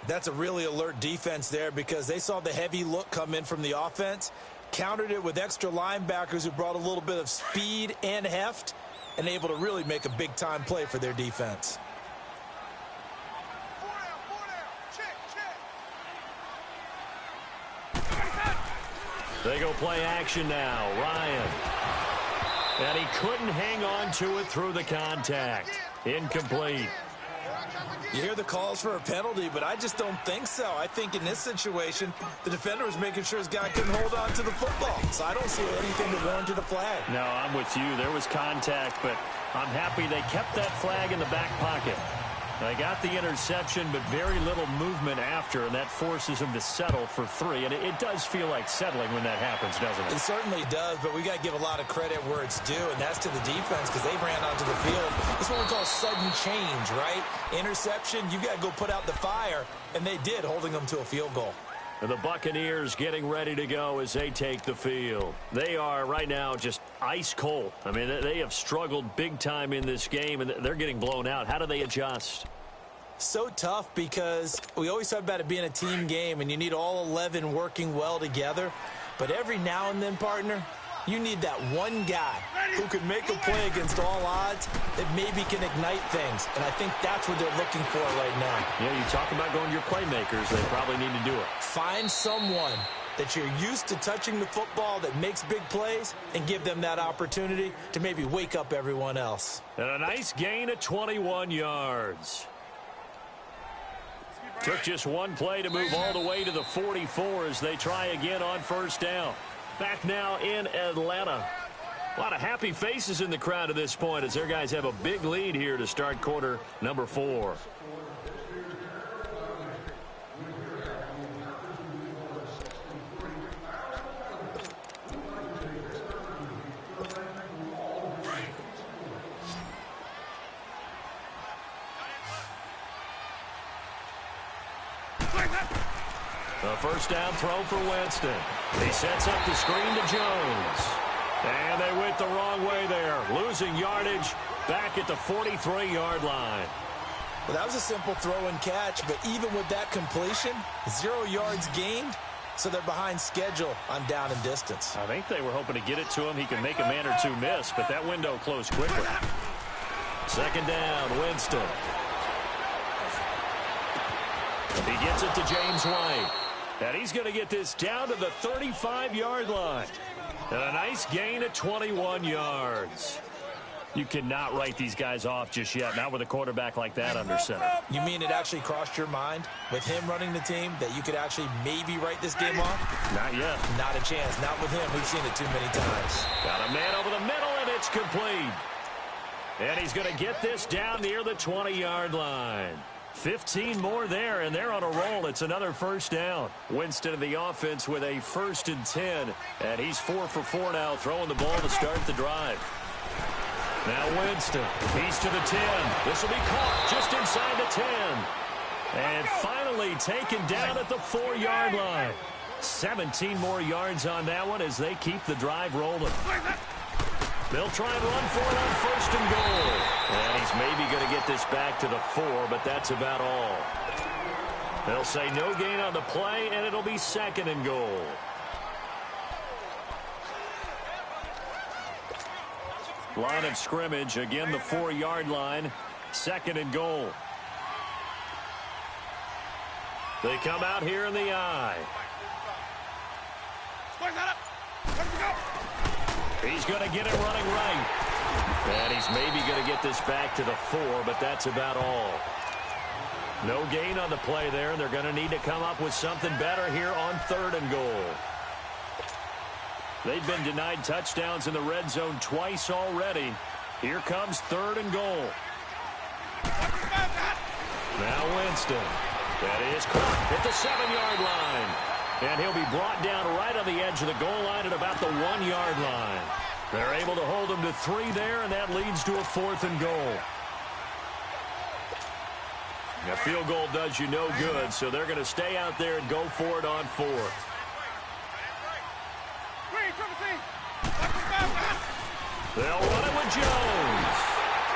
That's a really alert defense there because they saw the heavy look come in from the offense, countered it with extra linebackers who brought a little bit of speed and heft, and able to really make a big-time play for their defense. They go play action now. Ryan. And he couldn't hang on to it through the contact. Incomplete. You hear the calls for a penalty, but I just don't think so. I think in this situation, the defender was making sure his guy couldn't hold on to the football. So I don't see anything that warranted a flag. No, I'm with you. There was contact, but I'm happy they kept that flag in the back pocket. They got the interception, but very little movement after, and that forces them to settle for 3. And it does feel like settling when that happens, doesn't it? It certainly does, but we got to give a lot of credit where it's due, and that's to the defense because they ran onto the field. It's what we call sudden change, right? Interception, you got to go put out the fire, and they did, holding them to a field goal. And the Buccaneers getting ready to go as they take the field. They are right now just ice cold. I mean, they have struggled big time in this game, and they're getting blown out. How do they adjust? So tough because we always talk about it being a team game, and you need all 11 working well together. But every now and then, partner, You need that one guy who can make a play against all odds that maybe can ignite things. And I think that's what they're looking for right now. Yeah, you talk about going to your playmakers. They probably need to do it. Find someone that you're used to touching the football that makes big plays and give them that opportunity to maybe wake up everyone else. And a nice gain of 21 yards. Took just one play to move all the way to the 44 as they try again on first down. Back now in Atlanta. A lot of happy faces in the crowd at this point as their guys have a big lead here to start quarter number 4. A first down throw for Winston. He sets up the screen to Jones. And they went the wrong way there. Losing yardage back at the 43-yard line. Well, that was a simple throw and catch, but even with that completion, 0 yards gained, so they're behind schedule on down and distance. I think they were hoping to get it to him. He could make a man or two miss, but that window closed quickly. Second down, Winston. He gets it to James White. And he's going to get this down to the 35-yard line. And a nice gain of 21 yards. You cannot write these guys off just yet, not with a quarterback like that under center. You mean it actually crossed your mind with him running the team that you could actually maybe write this game off? Not yet. Not a chance. Not with him. We've seen it too many times. Got a man over the middle, and it's complete. And he's going to get this down near the 20-yard line. 15 more there, and they're on a roll. It's another first down. Winston of the offense with a 1st and 10. And he's 4 for 4 now, throwing the ball to start the drive. Now Winston, he's to the 10. This will be caught just inside the 10. And finally taken down at the 4-yard line. 17 more yards on that one as they keep the drive rolling. They'll try and run for it on 1st and goal. And he's maybe going to get this back to the 4, but that's about all. They'll say no gain on the play, and it'll be 2nd and goal. Line of scrimmage, again the 4-yard line, 2nd and goal. They come out here in the eye. He's going to get it running right. And he's maybe going to get this back to the 4, but that's about all. No gain on the play there. They're going to need to come up with something better here on 3rd and goal. They've been denied touchdowns in the red zone twice already. Here comes 3rd and goal. Now Winston. That is caught at the 7-yard line. And he'll be brought down right on the edge of the goal line at about the 1-yard line. They're able to hold him to 3 there, and that leads to a 4th and goal. A field goal does you no good, so they're going to stay out there and go for it on 4th. They'll run it with Jones.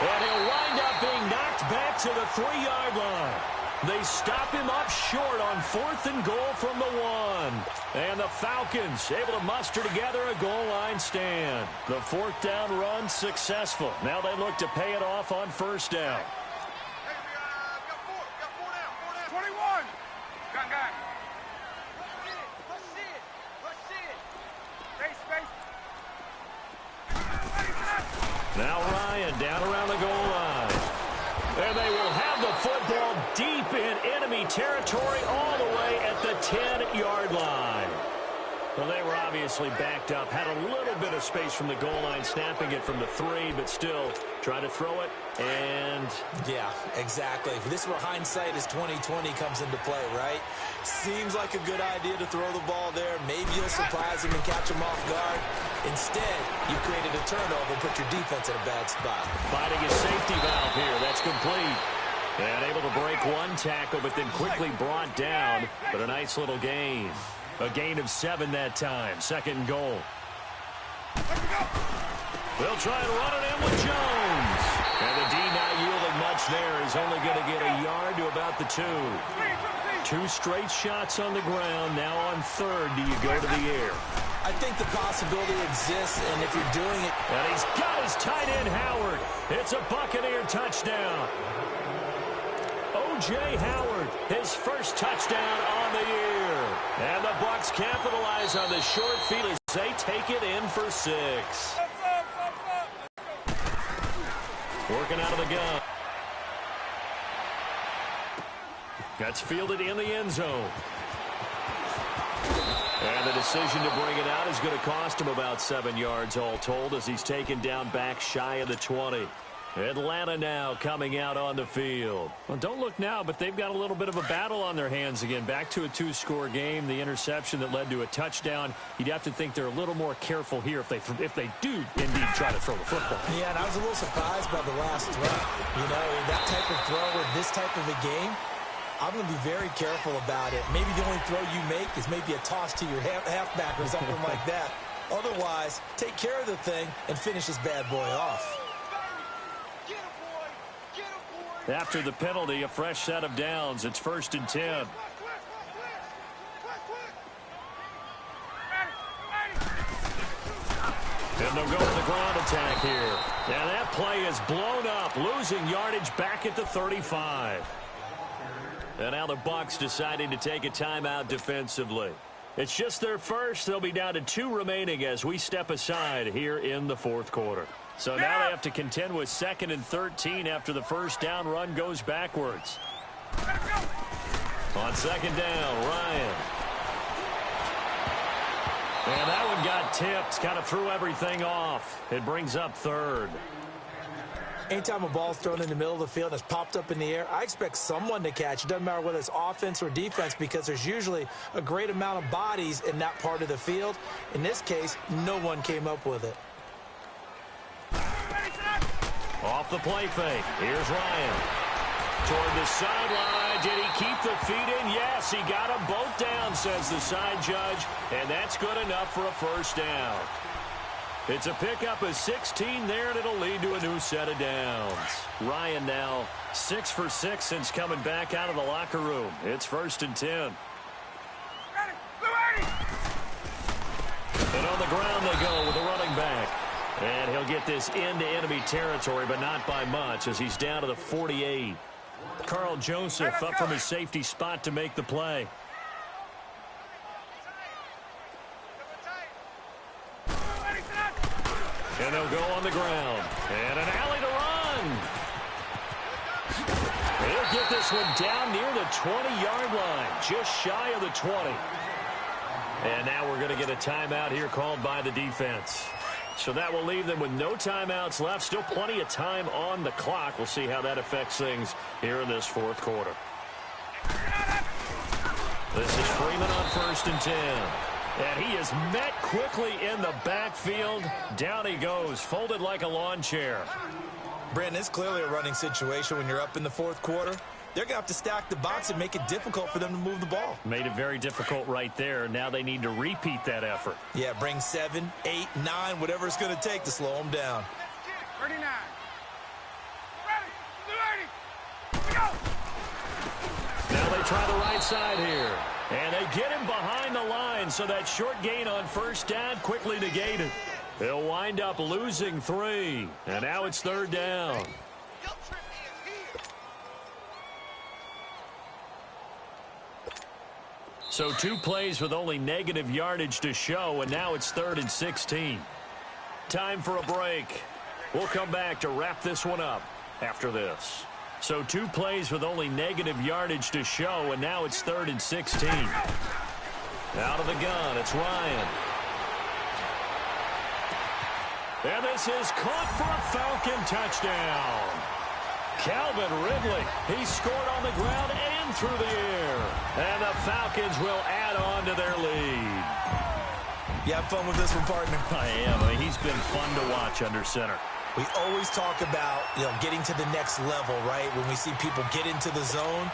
And he'll wind up being knocked back to the 3-yard line. They stop him up short on 4th and goal from the 1. And the Falcons able to muster together a goal line stand. The 4th down run successful. Now they look to pay it off on 1st down. 21. Got. Now Ryan down around the goal line. And they will have the football deep in enemy territory all the way at the 10-yard line. Well, they were obviously backed up, had a little bit of space from the goal line, snapping it from the 3, but still trying to throw it, and... Yeah, exactly. This is where hindsight is 20/20 comes into play, right? Seems like a good idea to throw the ball there. Maybe you'll surprise him and catch him off guard. Instead, you created a turnover and put your defense in a bad spot. Finding a safety valve here. That's complete. And able to break one tackle, but then quickly brought down. But a nice little gain. A gain of 7 that time. 2nd and goal. They'll try and run it in with Jones. And the D not yielding much there. He's only going to get a yard to about the 2. 2 straight shots on the ground. Now on third, do you go to the air? I think the possibility exists, and if you're doing it... And he's got his tight end, Howard. It's a Buccaneer touchdown. O.J. Howard, his first touchdown on the year. And the Bucs capitalize on the short field as they take it in for 6. Working out of the gun. That's fielded in the end zone. And the decision to bring it out is going to cost him about 7 yards all told as he's taken down back shy of the 20. Atlanta now coming out on the field. Well, don't look now, but they've got a little bit of a battle on their hands again. Back to a 2-score game. The interception that led to a touchdown. You'd have to think they're a little more careful here if they do indeed try to throw the football. Yeah, and I was a little surprised by the last throw. You know, that type of throw in this type of a game, I'm going to be very careful about it. Maybe the only throw you make is maybe a toss to your halfback or something like that. Otherwise, take care of the thing and finish this bad boy off. After the penalty, a fresh set of downs. It's 1st and 10. And they'll go to the ground attack here. And that play is blown up, losing yardage back at the 35. And now the Bucs deciding to take a timeout defensively. It's just their first. They'll be down to 2 remaining as we step aside here in the 4th quarter. So now they have to contend with 2nd and 13 after the first down run goes backwards. On 2nd down, Ryan. And that one got tipped, kind of threw everything off. It brings up 3rd. Anytime a ball's thrown in the middle of the field and it's popped up in the air, I expect someone to catch. It doesn't matter whether it's offense or defense because there's usually a great amount of bodies in that part of the field. In this case, no one came up with it. Off the play fake. Here's Ryan. Toward the sideline. Did he keep the feet in? Yes, he got them both down, says the side judge. And that's good enough for a first down. It's a pickup of 16 there, and it'll lead to a new set of downs. Ryan now 6 for 6 since coming back out of the locker room. It's 1st and 10. And on the ground they go with the running back. And he'll get this into enemy territory, but not by much as he's down to the 48. Carl Joseph up from his safety spot to make the play. And they'll go on the ground. And an alley to run. He'll get this one down near the 20-yard line, just shy of the 20. And now we're going to get a timeout here called by the defense. So that will leave them with no timeouts left. Still plenty of time on the clock. We'll see how that affects things here in this 4th quarter. This is Freeman on 1st and 10. And he is met quickly in the backfield. Down he goes, folded like a lawn chair. Brandon, it's clearly a running situation when you're up in the 4th quarter. They're going to have to stack the box and make it difficult for them to move the ball. Made it very difficult right there. Now they need to repeat that effort. Yeah, bring 7, 8, 9, whatever it's going to take to slow them down. 39. Ready. Go. Now they try the right side here. And they get him behind the line, so that short gain on first down quickly negated. They'll wind up losing 3. And now it's 3rd down. So 2 plays with only negative yardage to show, and now it's 3rd and 16. Time for a break. We'll come back to wrap this one up after this. So 2 plays with only negative yardage to show, and now it's 3rd and 16. Out of the gun, it's Ryan. And this is caught for a Falcon touchdown. Calvin Ridley, he scored on the ground and through the air. And the Falcons will add on to their lead. You have fun with this one, partner? I am. I mean, he's been fun to watch under center. We always talk about, getting to the next level, right? When we see people get into the zone,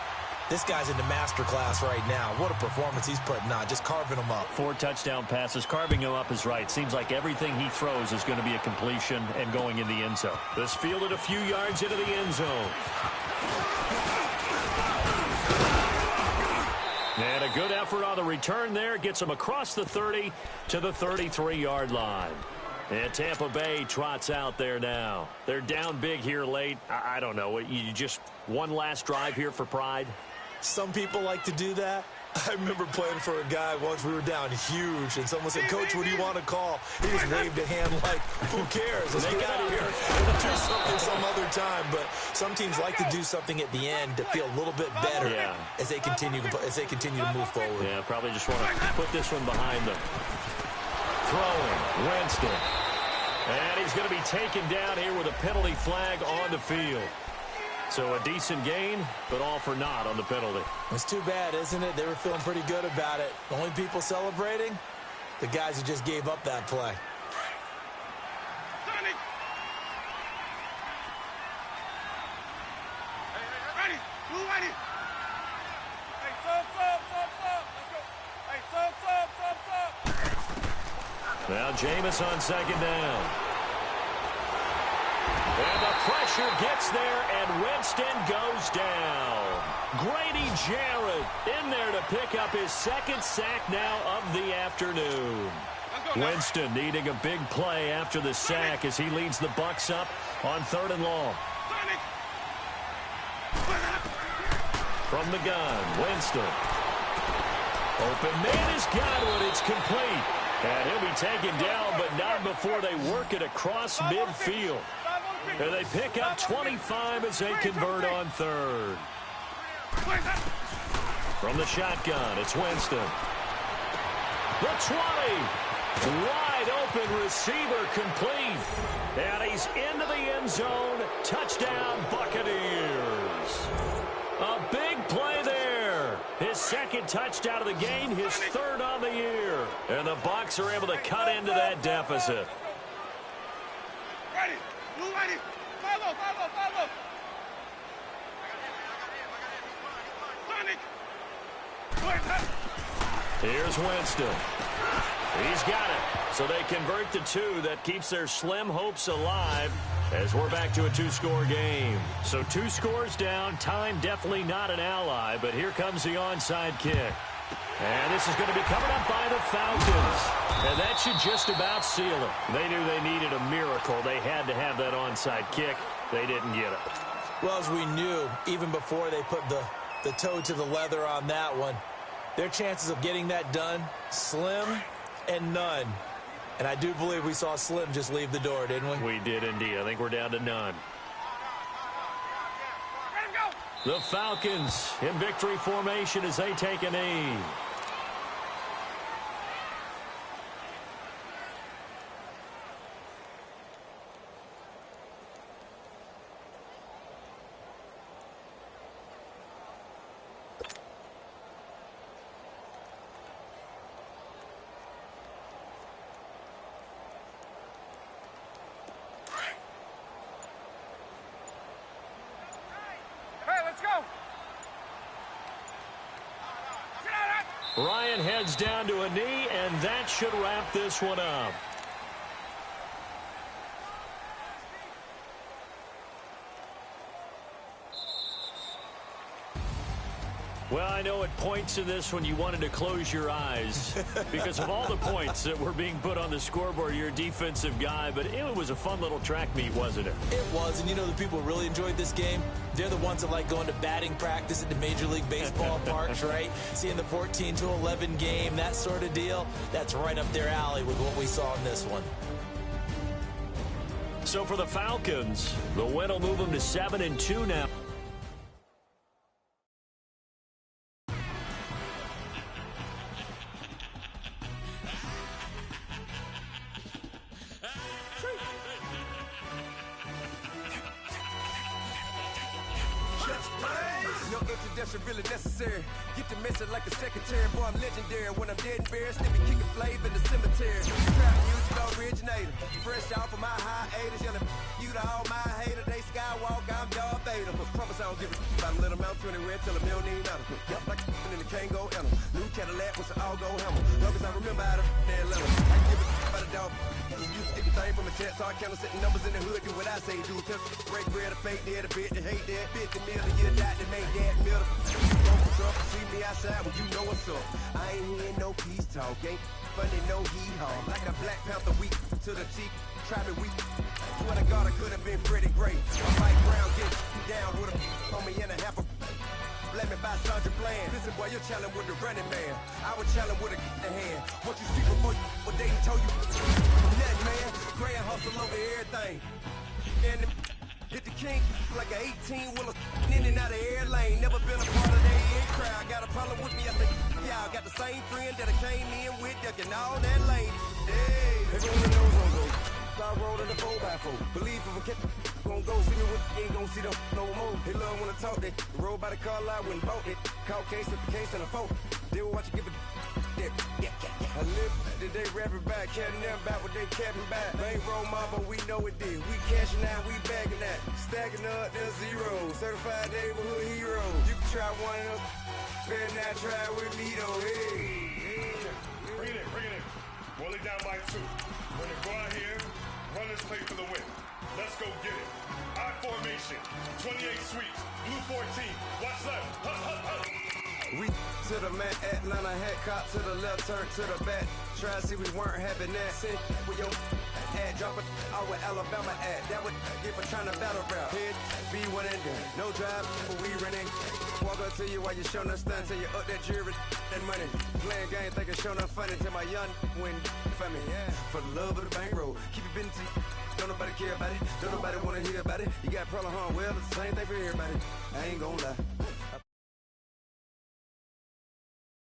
this guy's in the master class right now. What a performance he's putting on, just carving them up. 4 touchdown passes. Carving him up is right. Seems like everything he throws is going to be a completion and going in the end zone. This fielded a few yards into the end zone. good effort on the return there. Gets them across the 30 to the 33-yard line. And Tampa Bay trots out there now. They're down big here late. I don't know. You just one last drive here for pride? Some people like to do that. I remember playing for a guy once. We were down huge, and someone said, "Coach, what do you want to call?" He just waved a hand like, "Who cares? Let's get out of here and do something some other time." But some teams like to do something at the end to feel a little bit better as they continue to move forward. Yeah, probably just want to put this one behind them. Throwing, Winston. And he's going to be taken down here with a penalty flag on the field. So a decent gain, but all for naught on the penalty. It's too bad, isn't it? They were feeling pretty good about it. The only people celebrating, the guys who just gave up that play. Now Jameis on second down. And the pressure gets there, and Winston goes down. Grady Jarrett in there to pick up his second sack now of the afternoon. Winston needing a big play after the sack as he leads the Bucs up on 3rd and long. From the gun, Winston. Open man has got one. It's complete. And he'll be taken down, but not before they work it across midfield. And they pick up 25 as they convert on 3rd. From the shotgun, it's Winston. The 20. Wide open receiver complete. And he's into the end zone. Touchdown, Buccaneers. A big play there. His second touchdown of the game, his 3rd on the year. And the Bucs are able to cut into that deficit. Ready. Blue ready. Follow. Here's Winston. He's got it. So they convert to 2. That keeps their slim hopes alive as we're back to a 2-score game. So 2 scores down. Time definitely not an ally, but here comes the onside kick. And this is going to be coming up by the Falcons. And that should just about seal it. They knew they needed a miracle. They had to have that onside kick. They didn't get it. Well, as we knew, even before they put the toe to the leather on that one, their chances of getting that done, slim and none. And I do believe we saw Slim just leave the door, didn't we? We did indeed. I think we're down to none. The Falcons in victory formation as they take a knee. Ryan heads down to a knee, and that should wrap this one up. Well, I know at points in this when you wanted to close your eyes because of all the points that were being put on the scoreboard. You're a defensive guy, but it was a fun little track meet, wasn't it? It was, and you know the people who really enjoyed this game? They're the ones that like going to batting practice at the Major League Baseball parks, right? Seeing the 14-11 game, that sort of deal. That's right up their alley with what we saw in this one. So for the Falcons, the win will move them to 7-2 now. Really necessary. Get the message like a secretary. Boy, I'm legendary. When I'm dead and buried, still be kicking flavor in the cemetery. Trap music originator. Fresh off of my hiatus. Yelling you to all my haters. They skywalk, I'm Darth Vader. Promise I don't give a about a little mount 20 red till a million need matter. Yup, like in the Kango Ella. New Cadillac with an all-go hammer. Long as I remember how to that letter. I can give a about a dog. You stick a thing from a chest, so I count setting numbers in the hood. Do what I say, do. Tell break bread, a fake dead, a bit, to hate that. 50 million, you died to make that middle. See me outside when you know what's up. I ain't hearing no peace talk, ain't funny no hee-haw. Like the Black Panther weak to the teeth, try to weak. Swear to God I could have been Freddie Gray. I'm Mike Brown, get down with a on me and a half a. Let me buy Sandra Bland. Listen, boy, you're challenging with the running man. I was challenging with a hand. What you see before you, what they told you? Nothing, man. Grand hustle over everything. And hit the king like an 18-wheeler in and out of air lane. Never been a part of that in crowd. Got a problem with me, I say, y'all got the same friend that I came in with, ducking all that lane. Hey, everyone knows I'm go. I roll in the 4x4. Believe if a kid gon' go see me with, ain't gon' see them no more. They love when I talk, they roll by the car lot when bought it. Call case at the case and a phone. They will watch you give a yeah. I live today rapping back, catching them back what they capping back. Bankroll mob, but we know it did. We cashing out, we bagging that. Stacking up, there's zero. Certified neighborhood hero. You can try one of them, better not try with me though. Hey. Bring it in. Roll it down by 2. We're gonna go out here, run this play for the win. Let's go get it. I formation, 28 sweeps, blue 14. Watch left. We to the man, Atlanta hat cop to the left, turn to the back. Try to see we weren't having that. Sit with your ad, drop it out with Alabama ad. That would get for trying to battle rap. Head, be one and done. No drive, but we running. Walk up to you while you showing us stun till you up that jury and money. Playing game, thinking showing up funny till my young win for me. Yeah, for the love of the bankroll. Keep it busy. Don't nobody care about it. Don't nobody wanna hear about it. You got problem, huh? Well, it's the same thing for everybody. I ain't gonna lie.